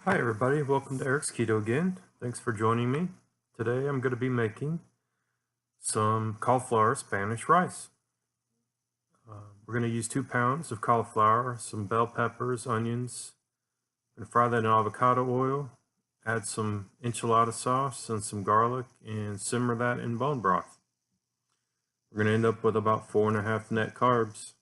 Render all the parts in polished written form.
Hi everybody, welcome to Eric's Keto again. Thanks for joining me. Today I'm going to be making some cauliflower Spanish rice. We're going to use 2 pounds of cauliflower, some bell peppers, onions, and fry that in avocado oil. Add some enchilada sauce and some garlic and simmer that in bone broth. We're going to end up with about 4.5 net carbs.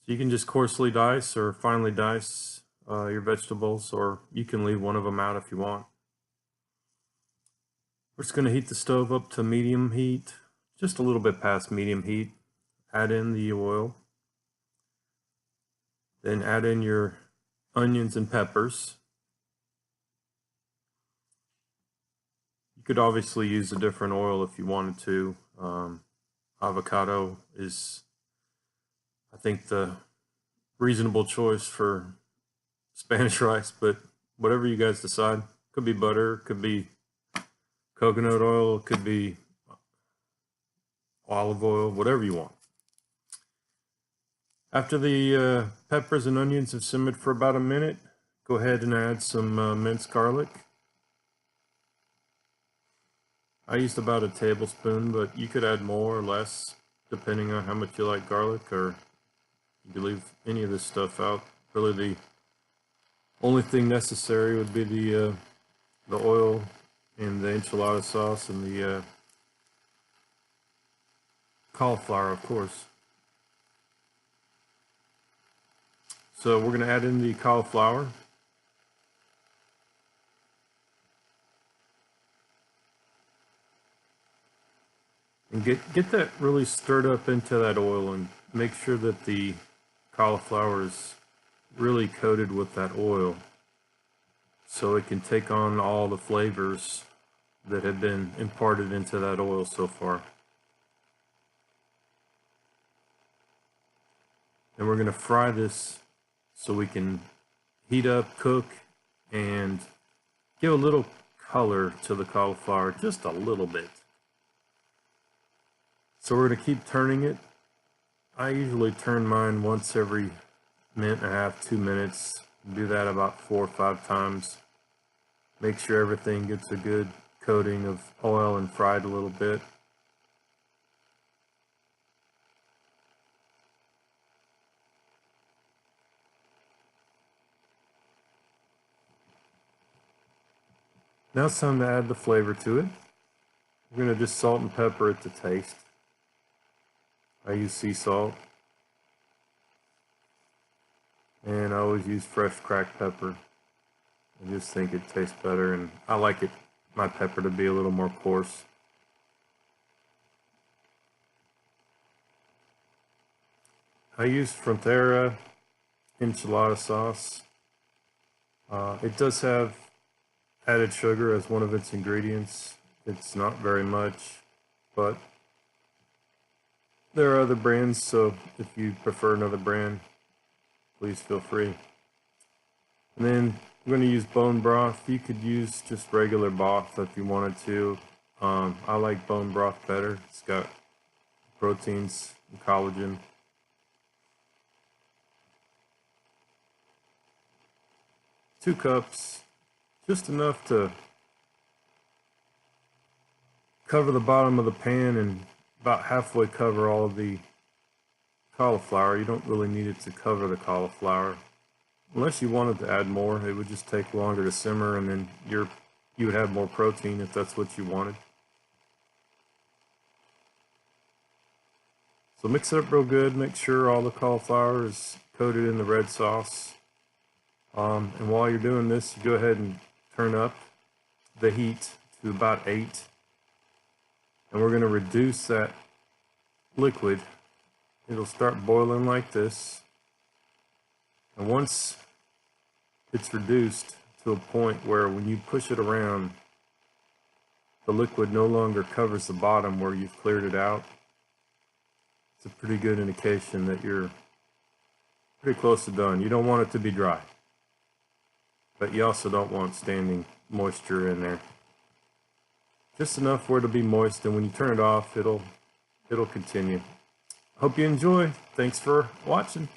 So you can just coarsely dice or finely dice your vegetables, or you can leave one of them out if you want. We're just going to heat the stove up to medium heat, just a little bit past medium heat. Add in the oil. Then add in your onions and peppers. You could obviously use a different oil if you wanted to. Avocado is, I think, the reasonable choice for Spanish rice, but whatever you guys decide. Could be butter, could be coconut oil, could be olive oil, whatever you want. After the peppers and onions have simmered for about a minute, go ahead and add some minced garlic. I used about a tablespoon, but you could add more or less depending on how much you like garlic, or you could leave any of this stuff out. Really, the only thing necessary would be the oil and the enchilada sauce and the cauliflower, of course. So we're going to add in the cauliflower. And get that really stirred up into that oil, and make sure that the cauliflower is really coated with that oil so it can take on all the flavors that have been imparted into that oil so far. And we're going to fry this so we can heat up, cook, and give a little color to the cauliflower, just a little bit. So we're going to keep turning it. I usually turn mine once every minute and a half, 2 minutes. Do that about 4 or 5 times. Make sure everything gets a good coating of oil and fried a little bit. Now it's time to add the flavor to it. We're going to just salt and pepper it to taste. I use sea salt. And I always use fresh cracked pepper. I just think it tastes better, and I like my pepper to be a little more coarse. I use Frontera Enchilada Sauce. It does have added sugar as one of its ingredients. It's not very much, but there are other brands, so if you prefer another brand, please feel free. And then I'm going to use bone broth. You could use just regular broth if you wanted to. I like bone broth better. It's got proteins and collagen. Two cups, just enough to cover the bottom of the pan and about halfway cover all of the cauliflower. You don't really need it to cover the cauliflower. Unless you wanted to add more, it would just take longer to simmer, and then you would have more protein if that's what you wanted. So mix it up real good. Make sure all the cauliflower is coated in the red sauce. And while you're doing this, you go ahead and turn up the heat to about 8. And we're going to reduce that liquid. It'll start boiling like this. And once it's reduced to a point where when you push it around, the liquid no longer covers the bottom where you've cleared it out, it's a pretty good indication that you're pretty close to done. You don't want it to be dry, but you also don't want standing moisture in there. Just enough where it'll be moist, and when you turn it off, it'll continue. Hope you enjoy. Thanks for watching.